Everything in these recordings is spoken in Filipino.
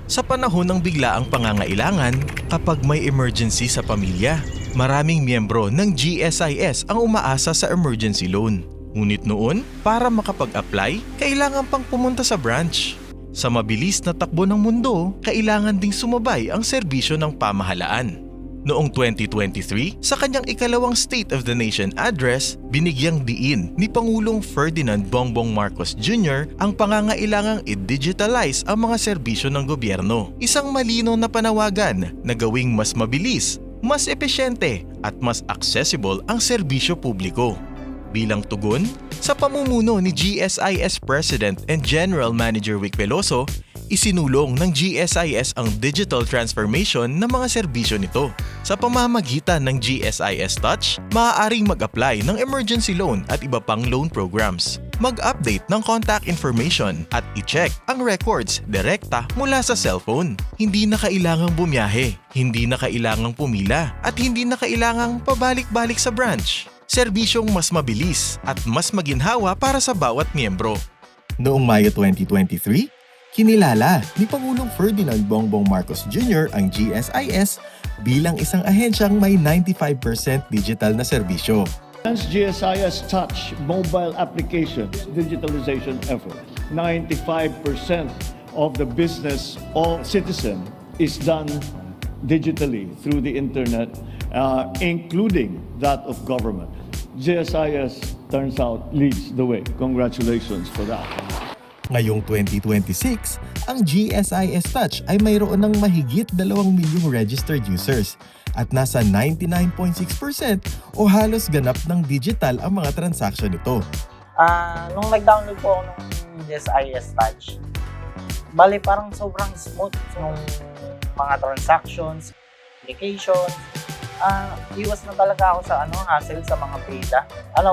Sa panahon ng biglaang pangangailangan, kapag may emergency sa pamilya, maraming miyembro ng GSIS ang umaasa sa emergency loan. Ngunit noon, para makapag-apply, kailangan pang pumunta sa branch. Sa mabilis na takbo ng mundo, kailangan ding sumabay ang serbisyo ng pamahalaan. Noong 2023, sa kanyang ikalawang State of the Nation address, binigyang diin ni Pangulong Ferdinand Bongbong Marcos Jr. ang pangangailangang i-digitalize ang mga serbisyo ng gobyerno. Isang malinaw na panawagan na gawing mas mabilis, mas epesyente at mas accessible ang serbisyo publiko. Bilang tugon, sa pamumuno ni GSIS President and General Manager Vic Veloso, isinulong ng GSIS ang digital transformation ng mga serbisyo nito. Sa pamamagitan ng GSIS Touch, maaaring mag-apply ng emergency loan at iba pang loan programs, mag-update ng contact information at i-check ang records direkta mula sa cellphone. Hindi na kailangang bumiyahe, hindi na kailangang pumila, at hindi na kailangang pabalik-balik sa branch. Serbisyong mas mabilis at mas maginhawa para sa bawat miyembro. Noong Mayo 2023, kinilala ni Pangulong Ferdinand Bongbong Marcos Jr. ang GSIS bilang isang ahensyang may 95% digital na serbisyo. Hence GSIS Touch mobile applications digitalization effort. 95% of the business of citizen is done digitally through the internet, including that of government. GSIS turns out leads the way. Congratulations for that. Ngayong 2026, ang GSIS Touch ay mayroon ng mahigit 2 milyong registered users at nasa 99.6% o halos ganap ng digital ang mga transaksyon nito. Nung nag-download po ako ng GSIS Touch, bali parang sobrang smooth nung mga transactions, applications. Iwas na talaga ako sa hassle sa mga pila.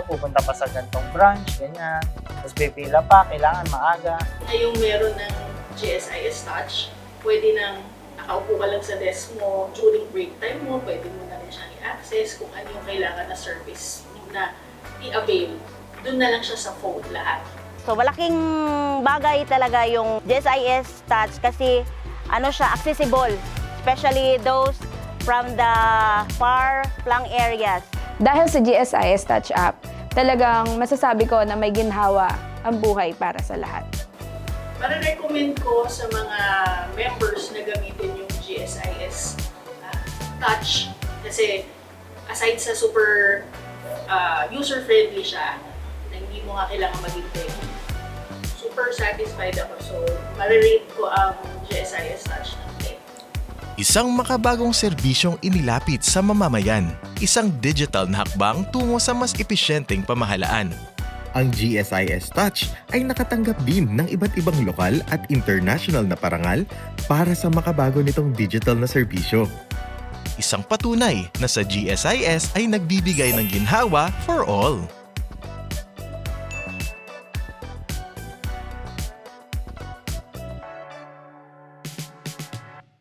Pupunta pa sa gantong branch, ganyan. Tapos pipila pa, kailangan maaga. Yung meron ng GSIS Touch, pwede nang nakaupo ka lang sa desk mo during break time mo, pwede mo na rin siyang i-access kung ano yung kailangan na service na i-avail. Doon na lang siya sa phone lahat. So malaking bagay talaga yung GSIS Touch kasi siya accessible, especially those from the far-flung areas. Dahil sa GSIS Touch app, talagang masasabi ko na may ginhawa ang buhay para sa lahat. Recommend ko sa mga members na gamitin yung GSIS Touch kasi aside sa super user-friendly siya, na hindi mo nga kailangan maghintay. Super satisfied ako. So, marirate ko ang GSIS Touch ng 10. Isang makabagong serbisyong inilapit sa mamamayan, isang digital na hakbang tungo sa mas epesyenteng pamahalaan. Ang GSIS Touch ay nakatanggap din ng iba't ibang lokal at international na parangal para sa makabago nitong digital na serbisyo. Isang patunay na sa GSIS ay nagbibigay ng ginhawa for all.